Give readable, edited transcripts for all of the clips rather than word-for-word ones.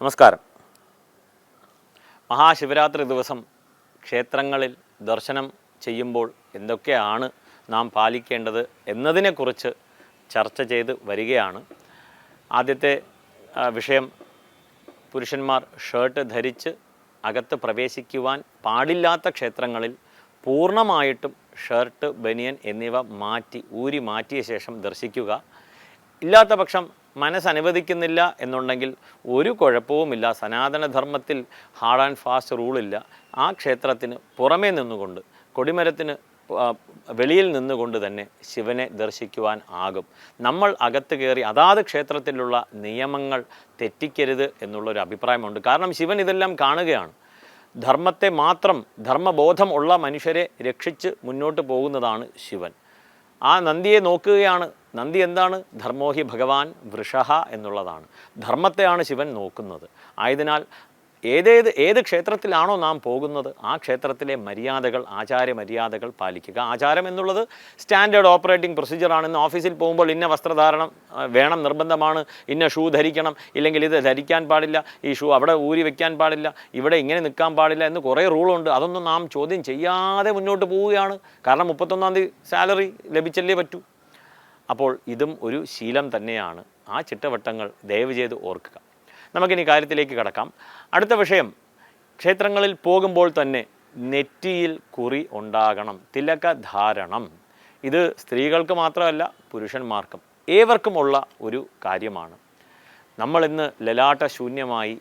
നമസ്കാരം. മഹാശിവരാത്രി ദിവസം ക്ഷേത്രങ്ങളിൽ ദർശനം ചെയ്യുമ്പോൾ എന്തൊക്കെയാണ് നാം പാലിക്കേണ്ടത് എന്നതിനെക്കുറിച്ച് ചർച്ച ചെയ്ത് വരികയാണ്. ആദ്യത്തെ വിഷയം, പുരുഷന്മാർ ഷർട്ട് ധരിച്ച് അകത്ത് പ്രവേശിക്കുവാൻ പാടില്ലാത്ത ക്ഷേത്രങ്ങളിൽ പൂർണ്ണമായിട്ടും ഷർട്ട്, ബനിയൻ എന്നിവ ഊരി മാറ്റിയ ശേഷം ദർശിക്കുക. ഇല്ലാത്ത പക്ഷം മനസ്സനുവദിക്കുന്നില്ല എന്നുണ്ടെങ്കിൽ ഒരു കുഴപ്പവുമില്ല. സനാതനധർമ്മത്തിൽ ഹാർഡ് ആൻഡ് ഫാസ്റ്റ് റൂളില്ല. ആ ക്ഷേത്രത്തിന് പുറമേ നിന്നുകൊണ്ട്, കൊടിമരത്തിന് വെളിയിൽ നിന്നുകൊണ്ട് തന്നെ ശിവനെ ദർശിക്കുവാൻ ആകും. നമ്മൾ അകത്ത് കയറി അതാത് ക്ഷേത്രത്തിലുള്ള നിയമങ്ങൾ തെറ്റിക്കരുത് എന്നുള്ളൊരു അഭിപ്രായമുണ്ട്. കാരണം ശിവൻ ഇതെല്ലാം കാണുകയാണ്. ധർമ്മത്തെ മാത്രം, ധർമ്മബോധം ഉള്ള മനുഷ്യരെ രക്ഷിച്ച് മുന്നോട്ട് പോകുന്നതാണ് ശിവൻ. ആ നന്ദിയെ നോക്കുകയാണ്. നന്ദി എന്താണ്? ധർമ്മോഹി ഭഗവാൻ വൃഷഹ എന്നുള്ളതാണ്. ധർമ്മത്തെയാണ് ശിവൻ നോക്കുന്നത്. ആയതിനാൽ ഏത് ക്ഷേത്രത്തിലാണോ നാം പോകുന്നത് ആ ക്ഷേത്രത്തിലെ മര്യാദകൾ, ആചാരമര്യാദകൾ പാലിക്കുക. ആചാരം എന്നുള്ളത് സ്റ്റാൻഡേർഡ് ഓപ്പറേറ്റിംഗ് പ്രൊസീജിയറാണ്. ഇന്ന് ഓഫീസിൽ പോകുമ്പോൾ ഇന്ന വസ്ത്രധാരണം വേണം, നിർബന്ധമാണ്. ഇന്ന ഷൂ ധരിക്കണം, ഇല്ലെങ്കിൽ ഇത് ധരിക്കാൻ പാടില്ല, ഈ ഷൂ അവിടെ ഊരി വയ്ക്കാൻ പാടില്ല, ഇവിടെ ഇങ്ങനെ നിൽക്കാൻ പാടില്ല എന്ന് കുറേ റൂളുണ്ട്. അതൊന്നും നാം ചോദ്യം ചെയ്യാതെ മുന്നോട്ട് പോവുകയാണ്. കാരണം 31-ാം തീയതി സാലറി ലഭിച്ചല്ലേ പറ്റൂ. അപ്പോൾ ഇതും ഒരു ശീലം തന്നെയാണ്. ആ ചിട്ടവട്ടങ്ങൾ ദയവ് ചെയ്ത് ഓർക്കുക. നമുക്കിനി കാര്യത്തിലേക്ക് കടക്കാം. അടുത്ത വിഷയം, ക്ഷേത്രങ്ങളിൽ പോകുമ്പോൾ തന്നെ നെറ്റിയിൽ കുറി ഉണ്ടാകണം, തിലകധാരണം. ഇത് സ്ത്രീകൾക്ക് മാത്രമല്ല പുരുഷന്മാർക്കും ഏവർക്കുമുള്ള ഒരു കാര്യമാണ്. നമ്മളിന്ന് ലലാട്ടശൂന്യമായി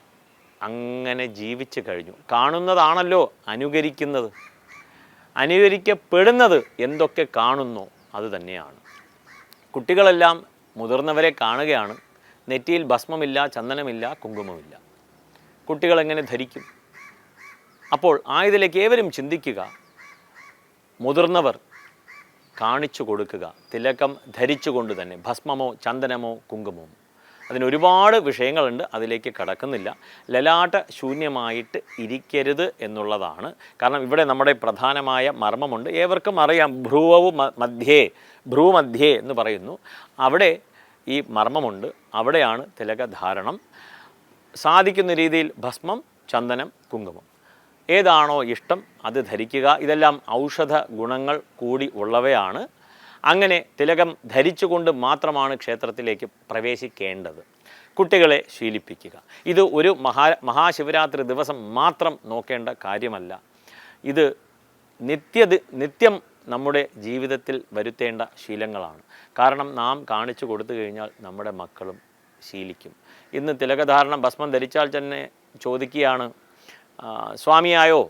അങ്ങനെ ജീവിച്ചു കഴിഞ്ഞു. കാണുന്നതാണല്ലോ അനുകരിക്കുന്നത്. അനുകരിക്കപ്പെടുന്നത് എന്തൊക്കെ കാണുന്നോ അത് തന്നെയാണ്. കുട്ടികളെല്ലാം മുതിർന്നവരെ കാണുകയാണ്. നെറ്റിയിൽ ഭസ്മമില്ല, ചന്ദനമില്ല, കുങ്കുമമില്ല. കുട്ടികളെങ്ങനെ ധരിക്കും? അപ്പോൾ ആയതിലേക്ക് ഏവരും ചിന്തിക്കുക. മുതിർന്നവർ കാണിച്ചു കൊടുക്കുക, തിലകം ധരിച്ചുകൊണ്ട് തന്നെ, ഭസ്മമോ ചന്ദനമോ കുങ്കുമമോ. അതിനൊരുപാട് വിഷയങ്ങളുണ്ട്, അതിലേക്ക് കടക്കുന്നില്ല. ലലാട്ട ശൂന്യമായിട്ട് ഇരിക്കരുത് എന്നുള്ളതാണ്. കാരണം ഇവിടെ നമ്മുടെ പ്രധാനമായ മർമ്മമുണ്ട്. ഏവർക്കും അറിയാം, ഭ്രൂമധ്യേ എന്ന് പറയുന്നു. അവിടെ ഈ മർമ്മമുണ്ട്. അവിടെയാണ് തിലകധാരണം. സാധിക്കുന്ന രീതിയിൽ ഭസ്മം, ചന്ദനം, കുങ്കുമം ഏതാണോ ഇഷ്ടം അത് ധരിക്കുക. ഇതെല്ലാം ഔഷധ ഗുണങ്ങൾ കൂടി ഉള്ളവയാണ്. അങ്ങനെ തിലകം ധരിച്ചുകൊണ്ട് മാത്രമാണ് ക്ഷേത്രത്തിലേക്ക് പ്രവേശിക്കേണ്ടത്. കുട്ടികളെ ശീലിപ്പിക്കുക. ഇത് ഒരു മഹാശിവരാത്രി ദിവസം മാത്രം നോക്കേണ്ട കാര്യമല്ല. ഇത് നിത്യം നമ്മുടെ ജീവിതത്തിൽ വരുത്തേണ്ട ശീലങ്ങളാണ്. കാരണം നാം കാണിച്ചു കൊടുത്തു കഴിഞ്ഞാൽ നമ്മുടെ മക്കളും ശീലിക്കും. ഇന്ന് തിലകധാരണം ഭസ്മം ധരിച്ചാൽ തന്നെ ചോദിക്കുകയാണ്, സ്വാമിയായോ,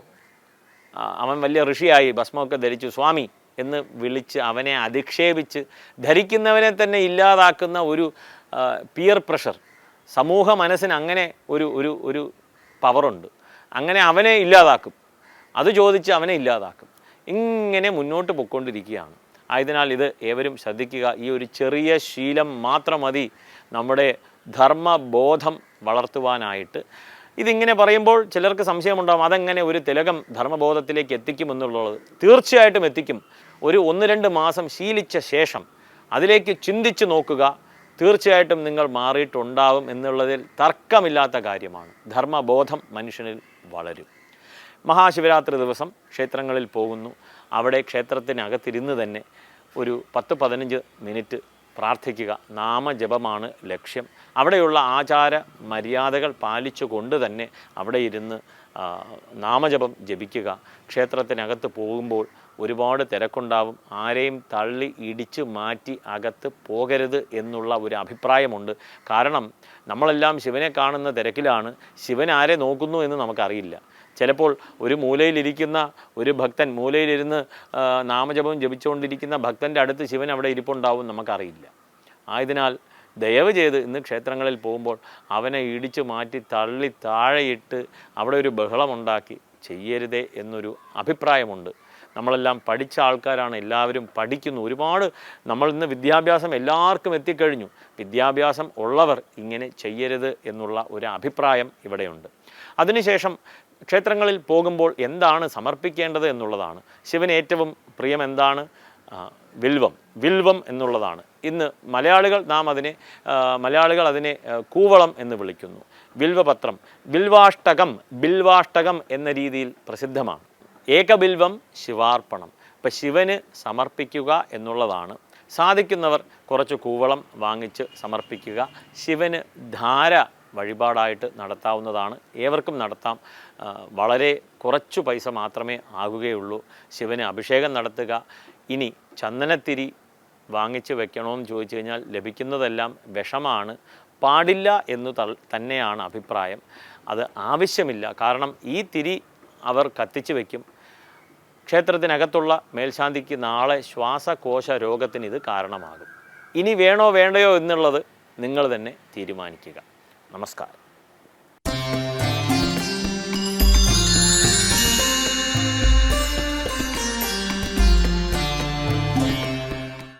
അവൻ വലിയ ഋഷിയായി, ഭസ്മമൊക്കെ ധരിച്ചു, സ്വാമി എന്ന് വിളിച്ച് അവനെ അധിക്ഷേപിച്ച് ധരിക്കുന്നവനെ തന്നെ ഇല്ലാതാക്കുന്ന ഒരു പിയർ പ്രഷർ. സമൂഹ മനസ്സിന് അങ്ങനെ ഒരു പവറുണ്ട്. അങ്ങനെ അവനെ ഇല്ലാതാക്കും, അത് ചോദിച്ച് അവനെ ഇല്ലാതാക്കും. ഇങ്ങനെ മുന്നോട്ട് പൊയ്ക്കൊണ്ടിരിക്കുകയാണ്. ആയതിനാൽ ഇത് ഏവരും ശ്രദ്ധിക്കുക. ഈ ഒരു ചെറിയ ശീലം മാത്രം മതി നമ്മുടെ ധർമ്മബോധം വളർത്തുവാനായിട്ട്. ഇതിങ്ങനെ പറയുമ്പോൾ ചിലർക്ക് സംശയമുണ്ടാകും, അതെങ്ങനെ ഒരു തിലകം ധർമ്മബോധത്തിലേക്ക് എത്തിക്കുമെന്നുള്ളത്. തീർച്ചയായിട്ടും എത്തിക്കും. 1-2 മാസം ശീലിച്ച ശേഷം അതിലേക്ക് ചിന്തിച്ച് നോക്കുക. തീർച്ചയായിട്ടും നിങ്ങൾ മാറിയിട്ടുണ്ടാവും എന്നുള്ളതിൽ തർക്കമില്ലാത്ത കാര്യമാണ്. ധർമ്മബോധം മനുഷ്യനിൽ വളരും. മഹാശിവരാത്രി ദിവസം ക്ഷേത്രങ്ങളിൽ പോകുന്നു. അവിടെ ക്ഷേത്രത്തിനകത്തിരുന്ന് തന്നെ ഒരു 10-15 മിനിറ്റ് പ്രാർത്ഥിക്കുക. നാമജപമാണ് ലക്ഷ്യം. അവിടെയുള്ള ആചാര മര്യാദകൾ പാലിച്ചു കൊണ്ട് തന്നെ അവിടെ ഇരുന്ന് നാമജപം ജപിക്കുക. ക്ഷേത്രത്തിനകത്ത് പോകുമ്പോൾ ഒരുപാട് തിരക്കുണ്ടാവും. ആരെയും തള്ളി ഇടിച്ച് മാറ്റി അകത്ത് പോകരുത് എന്നുള്ള ഒരു അഭിപ്രായമുണ്ട്. കാരണം നമ്മളെല്ലാം ശിവനെ കാണുന്ന തിരക്കിലാണ്. ശിവൻ ആരെ നോക്കുന്നു എന്ന് നമുക്കറിയില്ല. ചിലപ്പോൾ ഒരു മൂലയിലിരിക്കുന്ന ഒരു ഭക്തൻ, മൂലയിലിരുന്ന് നാമജപം ജപിച്ചുകൊണ്ടിരിക്കുന്ന ഭക്തൻ്റെ അടുത്ത് ശിവൻ അവിടെ ഇരിപ്പുണ്ടാവും, നമുക്കറിയില്ല. ആയതിനാൽ ദയവ് ചെയ്ത് ഇന്ന് ക്ഷേത്രങ്ങളിൽ പോകുമ്പോൾ അവനെ ഇടിച്ചു മാറ്റി തള്ളി താഴെയിട്ട് അവിടെ ഒരു ബഹളമുണ്ടാക്കി ചെയ്യരുതേ എന്നൊരു അഭിപ്രായമുണ്ട്. നമ്മളെല്ലാം പഠിച്ച ആൾക്കാരാണ്, എല്ലാവരും പഠിക്കുന്നു. ഒരുപാട് നമ്മൾ ഇന്ന് വിദ്യാഭ്യാസം എല്ലാവർക്കും എത്തിക്കഴിഞ്ഞു. വിദ്യാഭ്യാസം ഉള്ളവർ ഇങ്ങനെ ചെയ്യരുത് എന്നുള്ള ഒരു അഭിപ്രായം ഇവിടെയുണ്ട്. അതിനുശേഷം ക്ഷേത്രങ്ങളിൽ പോകുമ്പോൾ എന്താണ് സമർപ്പിക്കേണ്ടത് എന്നുള്ളതാണ്. ശിവന് ഏറ്റവും പ്രിയം എന്താണ്? വിൽവം എന്നുള്ളതാണ്. ഇന്ന് മലയാളികൾ അതിനെ കൂവളം എന്ന് വിളിക്കുന്നു. ബിൽവപത്രം, ബിൽവാഷ്ടകം എന്ന രീതിയിൽ പ്രസിദ്ധമാണ്. ഏകബിൽവം ശിവാർപ്പണം. ഇപ്പം ശിവന് സമർപ്പിക്കുക എന്നുള്ളതാണ്. സാധിക്കുന്നവർ കുറച്ച് കൂവളം വാങ്ങിച്ച് സമർപ്പിക്കുക. ശിവന് ധാര വഴിപാടായിട്ട് നടത്താവുന്നതാണ്. ഏവർക്കും നടത്താം. വളരെ കുറച്ചു പൈസ മാത്രമേ ആകുകയുള്ളൂ. ശിവന് അഭിഷേകം നടത്തുക. ഇനി ചന്ദനത്തിരി വാങ്ങിച്ച് വെക്കണമെന്ന് ചോദിച്ചു കഴിഞ്ഞാൽ ലഭിക്കുന്നതെല്ലാം വിഷമാണ്, പാടില്ല എന്നു തന്നെയാണ് അഭിപ്രായം. അത് ആവശ്യമില്ല. കാരണം ഈ തിരി അവർ കത്തിച്ച് വയ്ക്കും. ക്ഷേത്രത്തിനകത്തുള്ള മേൽശാന്തിക്ക് നാളെ ശ്വാസകോശ രോഗത്തിന് ഇത് കാരണമാകും. ഇനി വേണോ വേണ്ടയോ എന്നുള്ളത് നിങ്ങൾ തന്നെ തീരുമാനിക്കുക. നമസ്കാരം.